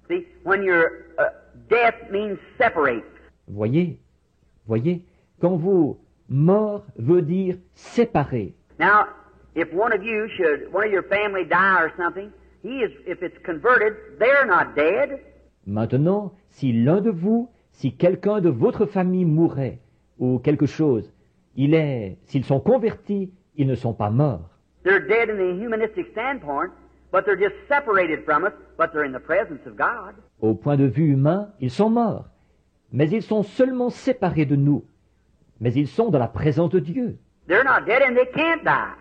See, when you're death means separate. Voyez, quand vous mort veut dire séparé. Now, if one of your family die or something, if it's converted, they're not dead. Maintenant, si l'un de vous, si quelqu'un de votre famille mourait ou quelque chose, s'ils sont convertis, ils ne sont pas morts. They're dead in the humanistic standpoint, but they're just separated from us, but they're in the presence of God. Au point de vue humain, ils sont morts, mais ils sont seulement séparés de nous. Mais ils sont dans la présence de Dieu. They're not dead and they can't die.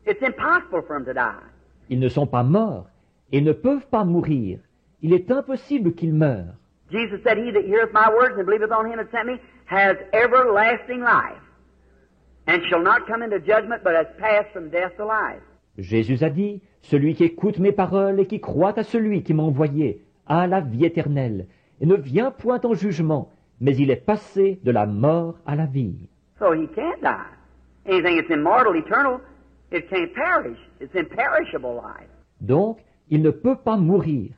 It's impossible for them to die. Ils ne sont pas morts et ne peuvent pas mourir. Il est impossible qu'ils meurent. Jesus said, He that heareth my words and believeth on him that sent me has everlasting life, and shall not come into judgment, but has passed from death to life. Jésus a dit, celui qui écoute mes paroles et qui croit à celui qui m'a envoyé a la vie éternelle, et ne vient point en jugement, mais il est passé de la mort à la vie. So he can't die. Anything that's immortal, eternal, it can't perish. It's imperishable life. Donc, il ne peut pas mourir.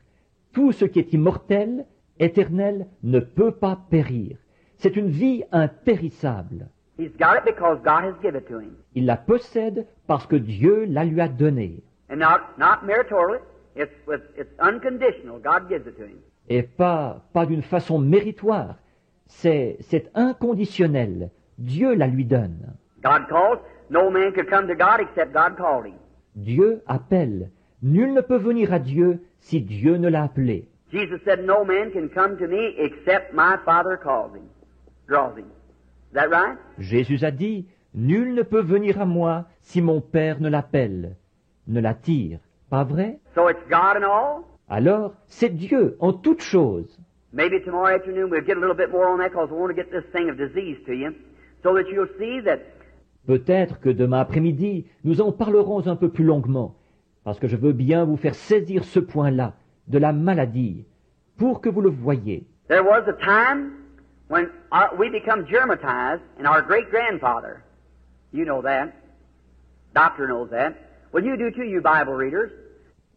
Tout ce qui est immortel, éternel, ne peut pas périr. C'est une vie impérissable. He's got it because God has given it to him. Il la possède parce que Dieu la lui a donnée. And not meritorially, it's unconditional. God gives it to him. Et pas d'une façon méritoire. C'est inconditionnel. Dieu la lui donne. God calls. No man could come to God except God called him. Dieu appelle. Nul ne peut venir à Dieu si Dieu ne l'a appelé. Jesus said, no man can come to me except my Father calls him, draws him. Is that right? Jésus a dit, nul ne peut venir à moi si mon Père ne l'appelle, ne l'attire. Pas vrai? So it's God in all? Alors, c'est Dieu en toutes choses. Maybe tomorrow afternoon we'll get a little bit more on that because we want to get this thing of disease to you so that you'll see that. Peut-être que demain après-midi, nous en parlerons un peu plus longuement, parce que je veux bien vous faire saisir ce point-là, de la maladie, pour que vous le voyiez. There was a time when we become germatized, and our great-grandfather, you know that, doctor knows that, well you do too, you Bible readers.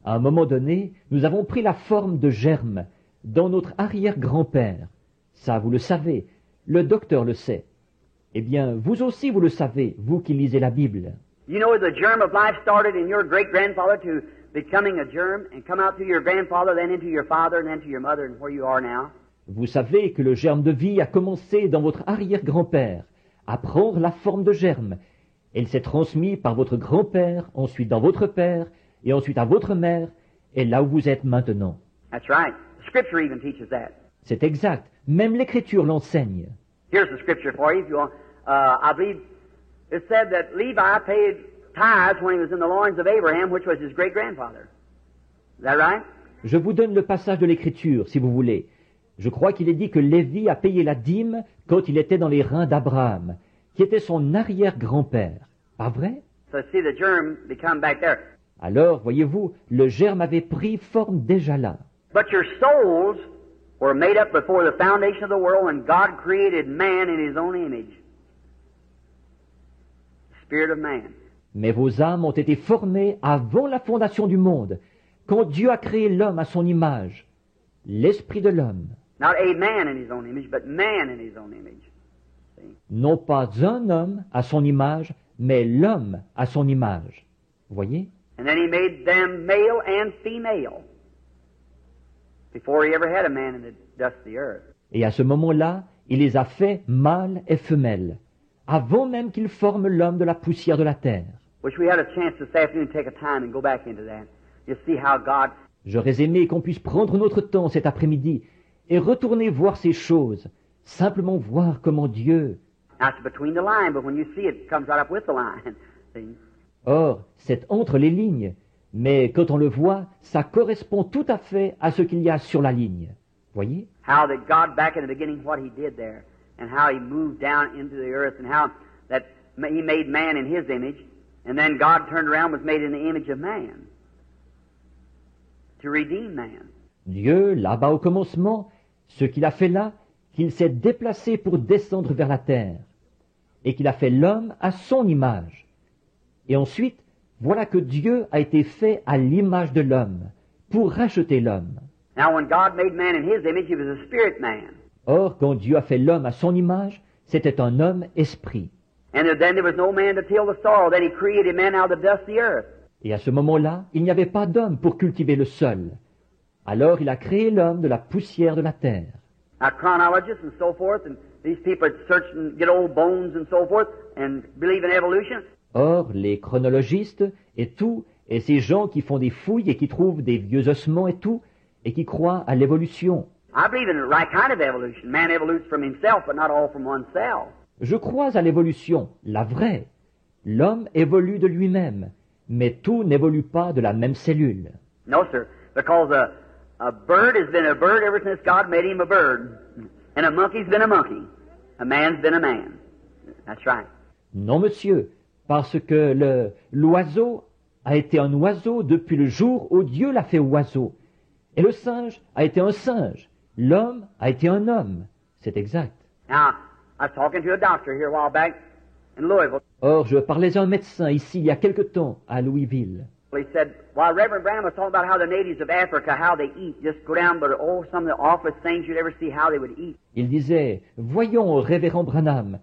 À un moment donné, nous avons pris la forme de germes dans notre arrière-grand-père. Ça, vous le savez, le docteur le sait. Eh bien, vous aussi vous le savez, vous qui lisez la Bible. You know the germ of life started in your great-grandfather to becoming a germ and come out through your grandfather, then into your father, and then to your mother, and where you are now. Vous savez que le germe de vie a commencé dans votre arrière-grand-père, à prendre la forme de germe. Et il s'est transmis par votre grand-père, ensuite dans votre père, et ensuite à votre mère, et là où vous êtes maintenant. That's right. The Scripture even teaches that. C'est exact. Même l'Écriture l'enseigne. Here's the Scripture for you if you want. I believe it said that Levi paid tithes when he was in the loins of Abraham, which was his great-grandfather. Is that right? Je vous donne le passage de l'Écriture, si vous voulez. Je crois qu'il est dit que Lévi a payé la dîme quand il était dans les reins d'Abraham, qui était son arrière-grand-père. Pas vrai? So see the germ become back there. Alors, voyez-vous, le germe avait pris forme déjà là. But your souls were made up before the foundation of the world when God created man in his own image. Spirit of man. Mais vos âmes ont été formées avant la fondation du monde, quand Dieu a créé l'homme à son image, l'esprit de l'homme. Not a man in his own image, but man in his own image. See? Non pas un homme à son image, mais l'homme à son image. Voyez? And then he made them male and female before he ever had a man in the dust of the earth. Et à ce moment-là, il les a fait mâles et femelles, avant même qu'il forme l'homme de la poussière de la terre. Wish we had a chance this afternoon to take a time and go back into that. You see how God. J'aurais aimé qu'on puisse prendre notre temps cet après-midi et retourner voir ces choses, simplement voir comment Dieu... Now it's between the line, but when you see it, it comes right up with the line. See? Or, c'est entre les lignes, mais quand on le voit, ça correspond tout à fait à ce qu'il y a sur la ligne. Voyez? How that God back in the beginning, what He did there, and how He moved down into the earth, and how that He made man in His image, and then God turned around and was made in the image of man to redeem man. Dieu, là-bas au commencement, ce qu'il a fait là, qu'il s'est déplacé pour descendre vers la terre, et qu'il a fait l'homme à son image. Et ensuite, voilà que Dieu a été fait à l'image de l'homme, pour racheter l'homme. Now, when God made man in His image, He was a spirit man. Or, quand Dieu a fait l'homme à son image, c'était un homme esprit. And then there was no man to till the soil. Then He created man out of the dust of the earth. Et à ce moment-là, il n'y avait pas d'homme pour cultiver le sol. Alors il a créé l'homme de la poussière de la terre. Now, chronologists and so forth, and these people that search and get old bones and so forth, and believe in evolution. Or, les chronologistes et tout, et ces gens qui font des fouilles et qui trouvent des vieux ossements et tout, et qui croient à l'évolution. I believe in the right kind of evolution. Man evolutes from himself, but not all from oneself. Je crois à l'évolution, la vraie. L'homme évolue de lui-même, mais tout n'évolue pas de la même cellule. No, sir, because a bird has been a bird ever since God made him a bird, and a monkey's been a monkey. A man's been a man. That's right. Non, monsieur, parce que l'oiseau a été un oiseau depuis le jour où Dieu l'a fait oiseau. Et le singe a été un singe. L'homme a été un homme. C'est exact. Now, I was talking to a doctor here a while back in Louisville. Or, je parlais à un médecin ici il y a quelque temps à Louisville. He said, while Reverend Branham was talking about how the natives of Africa, how they eat, just go down, but oh, some of the awfulest things you'd ever see, how they would eat. Il disait, voyons, révérend Branham,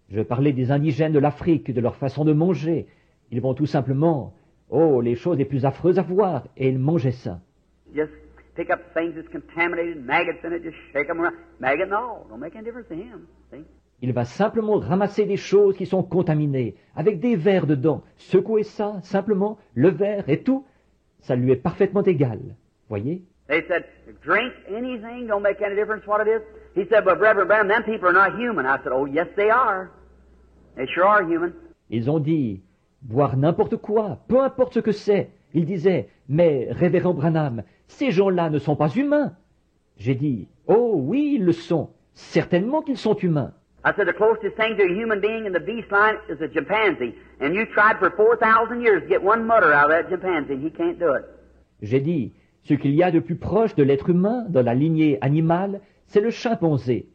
je parlais des indigènes de l'Afrique, de leur façon de manger. Ils vont tout simplement, oh, les choses les plus affreuses à voir, et ils mangeaient ça. Just pick up things that's contaminated, maggots in it, just shake them around. Maggot and all, don't make any difference to him. See? Il va simplement ramasser des choses qui sont contaminées, avec des vers dedans, secouer ça, simplement, le verre et tout, ça lui est parfaitement égal. Voyez? They said, drink anything, don't make any difference what it is. He said, but Reverend Branham, them people are not human. I said, oh, yes, they are. They sure are human. Ils ont dit, boire n'importe quoi, peu importe ce que c'est. Il disait, mais révérend Branham, ces gens-là ne sont pas humains. J'ai dit, oh oui, ils le sont. Certainement qu'ils sont humains. I said, the closest thing to a human being in the beast line is a chimpanzee. And you tried for 4,000 years to get one mutter out of that chimpanzee, and he can't do it. J'ai dit, ce qu'il y a de plus proche de l'être humain dans la lignée animale, c'est le chimpanzé.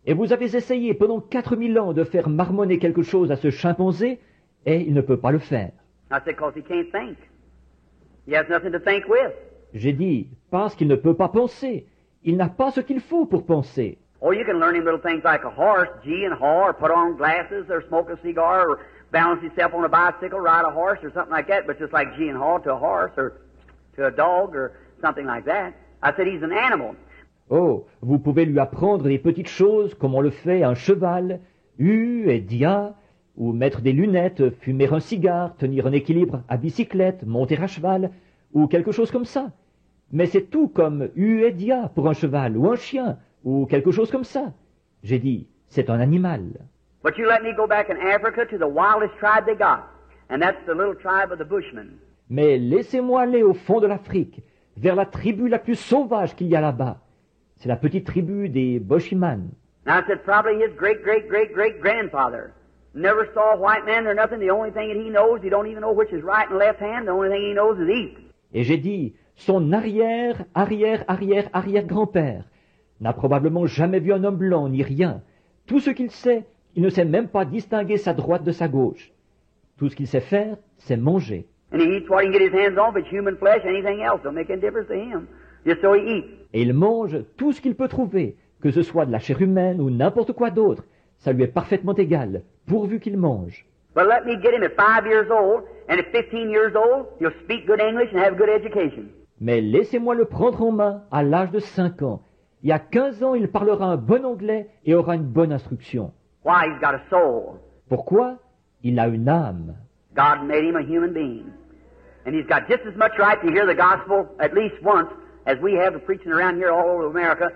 Et vous avez essayé pendant 4000 ans de faire marmonner quelque chose à ce chimpanzé, et il ne peut pas le faire. I said, because he can't think. He has nothing to think with. J'ai dit, parce qu'il ne peut pas penser. Il n'a pas ce qu'il faut pour penser. Oh, you can learn him little things like a horse, gee and haw, or put on glasses, or smoke a cigar, or balance himself on a bicycle, ride a horse, or something like that, but just like gee and haw to a horse, or to a dog, or something like that. I said, he's an animal. Oh, vous pouvez lui apprendre des petites choses comme on le fait à un cheval, et dia, ou mettre des lunettes, fumer un cigare, tenir un équilibre à bicyclette, monter à cheval, ou quelque chose comme ça. Mais c'est tout comme et dia pour un cheval, ou un chien, ou quelque chose comme ça. J'ai dit, c'est un animal. But you let me go back in Africa to the wildest tribe they got, and that's the little tribe of the Bushmen. Mais laissez-moi aller au fond de l'Afrique, vers la tribu la plus sauvage qu'il y a là-bas. C'est la petite tribu des Boshiman. Now I said, probably his great-great-great-great-grandfather never saw a white man or nothing. The only thing that he knows, he don't even know which is right and left hand. The only thing he knows is eat. Et j'ai dit, son arrière-arrière-arrière-arrière-grand-père n'a probablement jamais vu un homme blanc ni rien. Tout ce qu'il sait, il ne sait même pas distinguer sa droite de sa gauche. Tout ce qu'il sait faire, c'est manger. And he eats what he can get his hands on, if it's human flesh, anything else. Don't make any difference to him. Just so he eats. Et il mange tout ce qu'il peut trouver, que ce soit de la chair humaine ou n'importe quoi d'autre. Ça lui est parfaitement égal, pourvu qu'il mange. But let me get him at 5 years old, and at 15 years old, he'll speak good English and have good education. Mais laissez-moi le prendre en main à l'âge de 5 ans. Et à 15 ans, il parlera un bon anglais et aura une bonne instruction. Why? He's got a soul. Pourquoi? Il a une âme. God made him a human being. And he's got just as much right to hear the gospel at least once as we have the preaching around here all over America,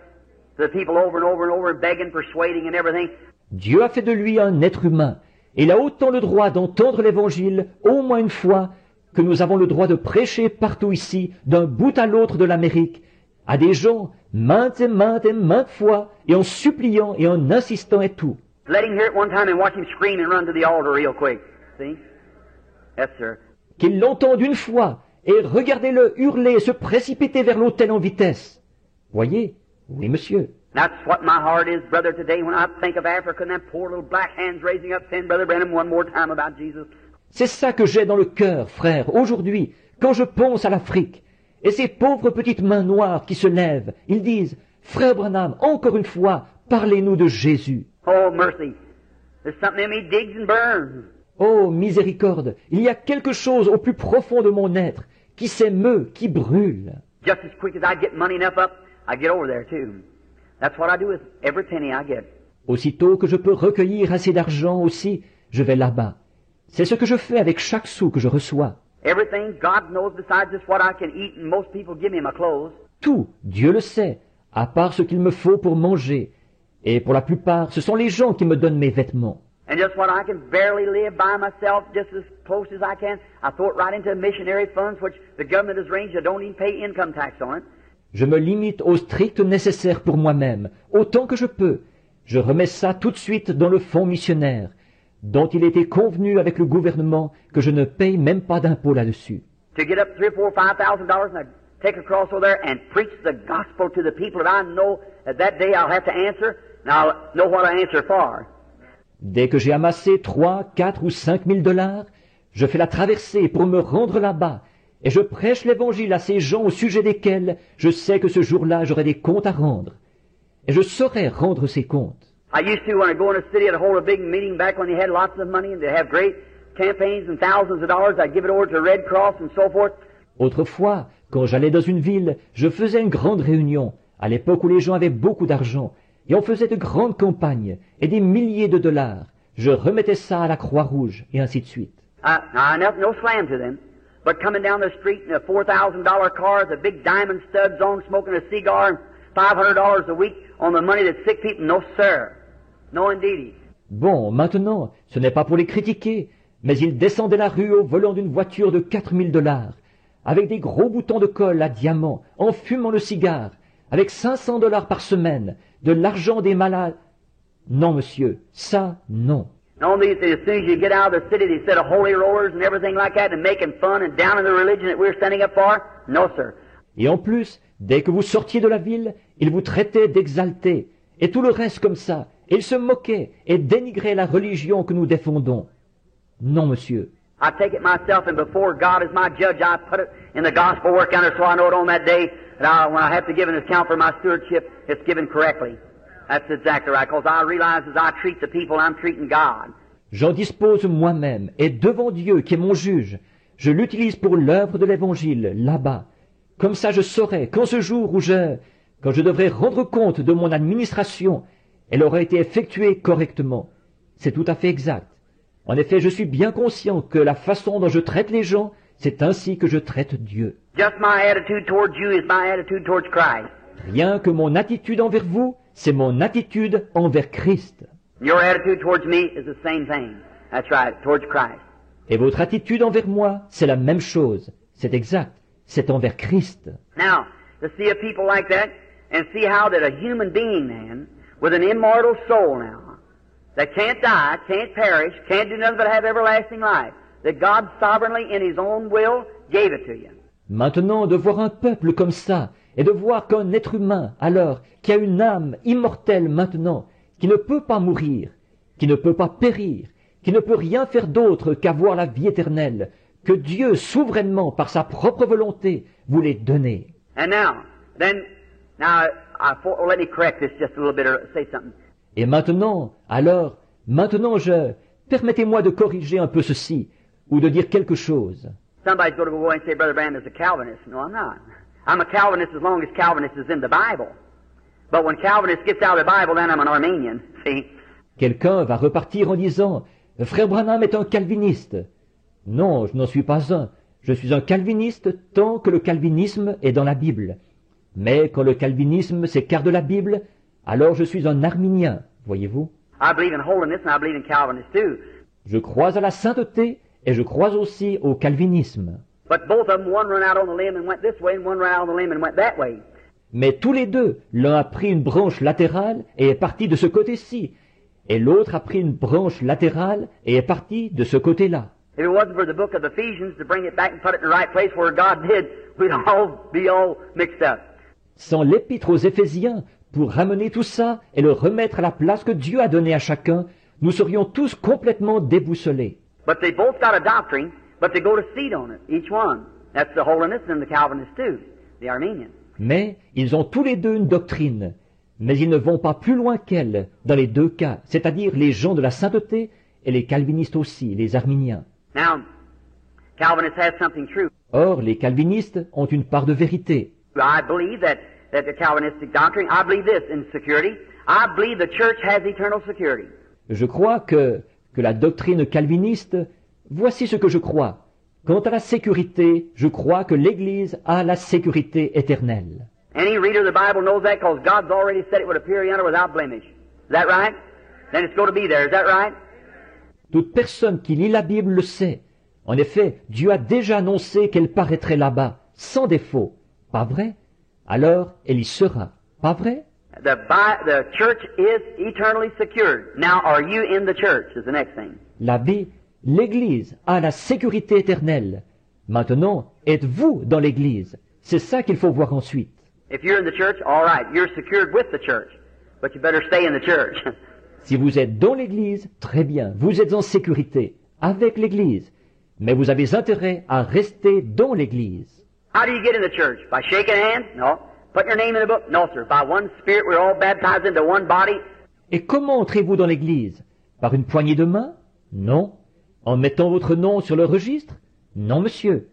to the people over and over and over, begging, persuading and everything. Dieu a fait de lui un être humain. Et il a autant le droit d'entendre l'évangile au moins une fois que nous avons le droit de prêcher partout ici, d'un bout à l'autre de l'Amérique, à des gens maintes et maintes fois, et en suppliant et en insistant et tout. Let him hear it one time and watch him scream and run to the altar real quick. See? Yes, sir. Qu'il l'entende une fois, et regardez-le hurler et se précipiter vers l'autel en vitesse. Voyez? Oui, monsieur. That's what my heart is, brother, today when I think of Africa and them poor little black hands raising up saying, Brother Branham, one more time about Jesus. C'est ça que j'ai dans le cœur, frère, aujourd'hui, quand je pense à l'Afrique, Et ces pauvres petites mains noires qui se lèvent, ils disent, « Frère Branham, encore une fois, parlez-nous de Jésus. » Oh, mercy. There's something in me digs and burns. Oh, miséricorde, il y a quelque chose au plus profond de mon être qui s'émeut, qui brûle. Just as quick as I get money enough up, I get over there too. That's what I do with every penny I get. Aussitôt que je peux recueillir assez d'argent aussi, je vais là-bas. C'est ce que je fais avec chaque sou que je reçois. Everything God knows besides just what I can eat, and most people give me my clothes. Tout, Dieu le sait, à part ce qu'il me faut pour manger. Et pour la plupart, ce sont les gens qui me donnent mes vêtements. And just what I can barely live by myself, just as close as I can, I throw it right into missionary funds, which the government has arranged. I don't even pay income tax on it. Je me limite au strict nécessaire pour moi-même, autant que je peux. Je remets ça tout de suite dans le fonds missionnaire, dont il était convenu avec le gouvernement que je ne paye même pas d'impôt là-dessus. To get up $3,000, $4,000, $5,000, and I take across over there and preach the gospel to the people that I know that day I'll have to answer, and I'll know what I answer for. Dès que j'ai amassé 3, 4 ou 5 000 $, je fais la traversée pour me rendre là-bas, et je prêche l'évangile à ces gens au sujet desquels je sais que ce jour-là j'aurai des comptes à rendre. Et je saurai rendre ces comptes. I used to, when I go in a city, I'd hold a big meeting back when they had lots of money and they have great campaigns and thousands of dollars. I'd give it over to the Red Cross and so forth. Autrefois, quand j'allais dans une ville, je faisais une grande réunion, à l'époque où les gens avaient beaucoup d'argent, et on faisait de grandes campagnes, et des milliers de $. Je remettais ça à la Croix-Rouge, et ainsi de suite. No slam to them, but coming down the street in a $4,000 car with a big diamond studs on, smoking a cigar, and $500 a week on the money that sick people, no sir. No indeedy. Bon, maintenant, ce n'est pas pour les critiquer, mais ils descendaient la rue au volant d'une voiture de 4 000 $, avec des gros boutons de colle à diamants, en fumant le cigare, avec 500 $ par semaine, de l'argent des malades. Non, monsieur, ça, non. No, as soon as you get out of the city, they set of holy rollers and everything like that, and making fun and down in the religion that we're standing up for. No, sir. Et en plus, dès que vous sortiez de la ville, ils vous traitaient d'exaltés, et tout le reste comme ça, et ils se moquaient et dénigraient la religion que nous défendons. Non, monsieur. I take it myself, and before God is my judge, I put it in the gospel work counter so I know it on that day that when I have to give an account for my stewardship, it's given correctly. That's exactly right, because I realize as I treat the people, I'm treating God. J'en dispose moi-même, et devant Dieu qui est mon juge, je l'utilise pour l'œuvre de l'Évangile, là-bas. Comme ça je saurai qu'en ce jour où quand je devrais rendre compte de mon administration, elle aura été effectuée correctement. C'est tout à fait exact. En effet, je suis bien conscient que la façon dont je traite les gens, c'est ainsi que je traite Dieu. Just my attitude towards you is my attitude towards Christ. Rien que mon attitude envers vous, c'est mon attitude envers Christ. Your attitude towards me is the same thing. That's right, towards Christ. Et votre attitude envers moi, c'est la même chose. C'est exact. C'est envers Christ. Now, to see a people like that, and see how that a human being then, with an immortal soul now, that can't die, can't perish, can't do nothing but have everlasting life, that God sovereignly in His own will gave it to you. Maintenant, de voir un peuple comme ça, et de voir qu'un être humain, alors, qui a une âme immortelle maintenant, qui ne peut pas mourir, qui ne peut pas périr, qui ne peut rien faire d'autre qu'avoir la vie éternelle, que Dieu, souverainement, par sa propre volonté, voulait donner. And let me correct this just a little bit or say something. Et maintenant, permettez-moi de corriger un peu ceci, ou de dire quelque chose. Somebody's going to go and say, Brother Branham is a Calvinist. No, I'm not. I'm a Calvinist as long as Calvinist is in the Bible. But when Calvinist gets out of the Bible, then I'm an Arminian. See? Quelqu'un va repartir en disant, Frère Branham est un calviniste. Non, je n'en suis pas un. Je suis un calviniste tant que le calvinisme est dans la Bible. Mais quand le calvinisme s'écarte de la Bible, alors je suis un arminien, voyez-vous. I believe in holiness and I believe in Calvinist too. Je crois à la sainteté et je crois aussi au calvinisme. But both of them, one ran out on the limb and went this way, and one ran out on the limb and went that way. Mais tous les deux, l'un a pris une branche latérale et est parti de ce côté-ci, et l'autre a pris une branche latérale et est parti de ce côté-là. If it wasn't for the book of Ephesians to bring it back and put it in the right place where God did, we'd all be all mixed up. Sans l'épître aux Éphésiens, pour ramener tout ça et le remettre à la place que Dieu a donnée à chacun, nous serions tous complètement déboussolés. But they both got a doctrine, but they go to seed on it, each one. That's the holiness and the Calvinists too, the Armenians. Mais ils ont tous les deux une doctrine, mais ils ne vont pas plus loin qu'elle dans les deux cas, c'est-à-dire les gens de la sainteté et les calvinistes aussi, les arméniens. Now, Calvinists have something true. Or, les calvinistes ont une part de vérité. I believe that the Calvinistic doctrine, I believe this in security. I believe the church has eternal security. Je crois que la doctrine calviniste, voici ce que je crois. Quant à la sécurité, je crois que l'Église a la sécurité éternelle. Any reader of the Bible knows that because God's already said it would appear yonder without blemish. Is that right? Then it's going to be there. Is that right? Toute personne qui lit la Bible le sait. En effet, Dieu a déjà annoncé qu'elle paraîtrait là-bas, sans défaut. Pas vrai? Alors, elle y sera. Pas vrai? The church is eternally secured. Now, are you in the church is the next thing. L'Église a la sécurité éternelle. Maintenant, êtes-vous dans l'Église? C'est ça qu'il faut voir ensuite. If you're in the church, all right, you're secured with the church. But you better stay in the church. Si vous êtes dans l'Église, très bien, vous êtes en sécurité, avec l'Église. Mais vous avez intérêt à rester dans l'Église. How do you get in the church? By shaking hands? No. Put your name in the book? No, sir. By one Spirit, we're all baptized into one body. Et comment entrez-vous dans l'Église? Par une poignée de main? Non. En mettant votre nom sur le registre? Non, monsieur.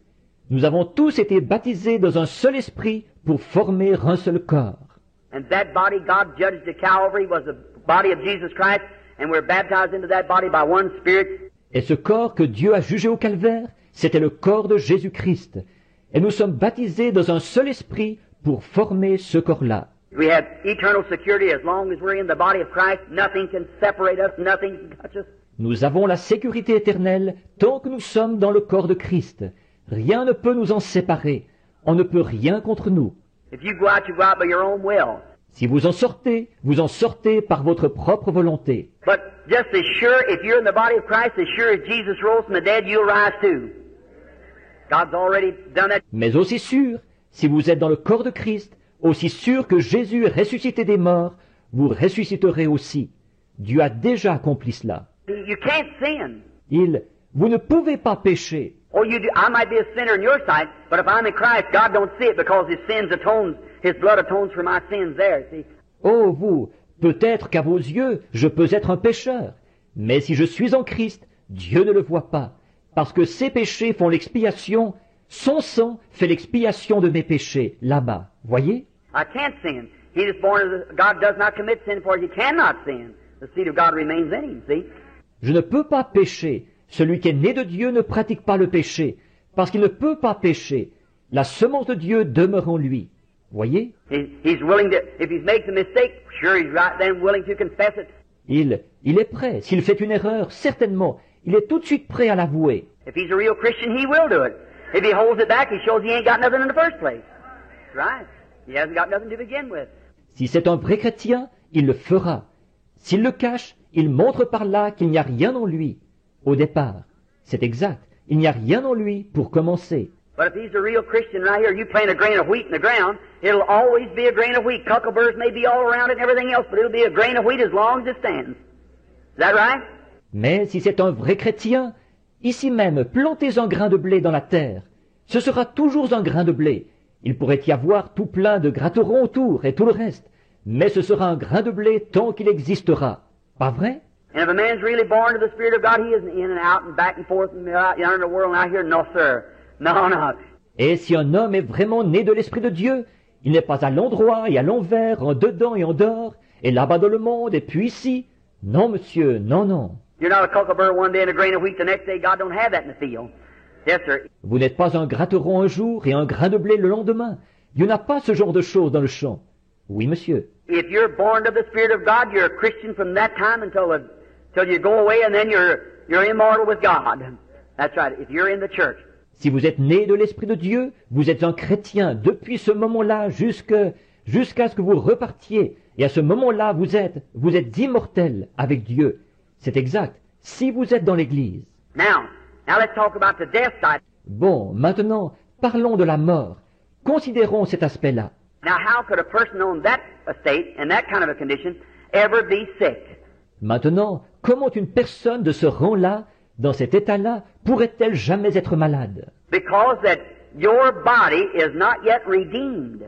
Nous avons tous été baptisés dans un seul esprit pour former un seul corps. And that body God judged at Calvary was the body of Jesus Christ, and we're baptized into that body by one Spirit. Et ce corps que Dieu a jugé au calvaire, c'était le corps de Jésus-Christ. Et nous sommes baptisés dans un seul esprit pour former ce corps-là. We have eternal security as long as we're in the body of Christ. Nothing can separate us, nothing can touch us. Nous avons la sécurité éternelle tant que nous sommes dans le corps de Christ. Rien ne peut nous en séparer. On ne peut rien contre nous. If you go out by your own will. Si vous en sortez par votre propre volonté. But just as sure, if you're in the body of Christ, as sure as Jesus rose from the dead, you'll rise too. God's already done that. Mais aussi sûr, si vous êtes dans le corps de Christ, aussi sûr que Jésus est ressuscité des morts, vous ressusciterez aussi. Dieu a déjà accompli cela. You can't sin. Vous ne pouvez pas pécher. Oh, you do. I might be a sinner in your sight, but if I'm in Christ, God don't see it because His blood atones for my sins there, see? Oh, vous, peut-être qu'à vos yeux, je peux être un pécheur. Mais si je suis en Christ, Dieu ne le voit pas. Parce que ses péchés font l'expiation, son sang fait l'expiation de mes péchés, là-bas. Voyez? I can't sin. He is born of God does not commit sin, for he cannot sin. The seed of God remains in him, see? Je ne peux pas pécher. Celui qui est né de Dieu ne pratique pas le péché, parce qu'il ne peut pas pécher. La semence de Dieu demeure en lui. Voyez? He's willing to, if he makes a mistake, sure he's right then willing to confess it. Il est prêt. S'il fait une erreur, certainement, il est tout de suite prêt à l'avouer. If he's a real Christian, he will do it. If he holds it back, he shows he ain't got nothing in the first place. Right. He hasn't got nothing to begin with. Si c'est un vrai chrétien, il le fera. S'il le cache, il montre par là qu'il n'y a rien en lui. Au départ, c'est exact. Il n'y a rien en lui pour commencer. But if he's a real Christian right here, you plant a grain of wheat in the ground, it'll always be a grain of wheat. Cuckleburs may be all around it and everything else, but it'll be a grain of wheat as long as it stands. Is that right? Mais si c'est un vrai chrétien, ici même, plantez un grain de blé dans la terre. Ce sera toujours un grain de blé. Il pourrait y avoir tout plein de gratterons autour et tout le reste. Mais ce sera un grain de blé tant qu'il existera. Pas vrai? And if a man's really born of the Spirit of God, he isn't in and out and back and forth and out in the world and out here. No, sir. No, no. Et si un homme est vraiment né de l'Esprit de Dieu, il n'est pas à l'endroit et à l'envers, en dedans et en dehors, et là-bas dans le monde et puis ici. Non, monsieur, non, non. You're not a cucklebur one day and a grain of wheat the next day. God don't have that in the field. Yes, sir. Vous n'êtes pas un gratteron un jour et un grain de blé le lendemain. Dieu n'a pas ce genre de choses dans le champ. Oui, monsieur. If you're born of the Spirit of God, you're a Christian from that time until you go away, and then you're immortal with God. That's right. If you're in the church. Si vous êtes né de l'Esprit de Dieu, vous êtes un chrétien depuis ce moment-là jusqu'à ce que vous repartiez. Et à ce moment-là, vous êtes immortel avec Dieu. C'est exact. Si vous êtes dans l'Église. Now let's talk about the death side. Bon, maintenant, parlons de la mort. Considérons cet aspect-là. Now, how could a person on that estate, in that kind of a condition, ever be sick? Maintenant, comment une personne de ce rang-là, dans cet état-là, pourrait-elle jamais être malade? Because that your body is not yet redeemed.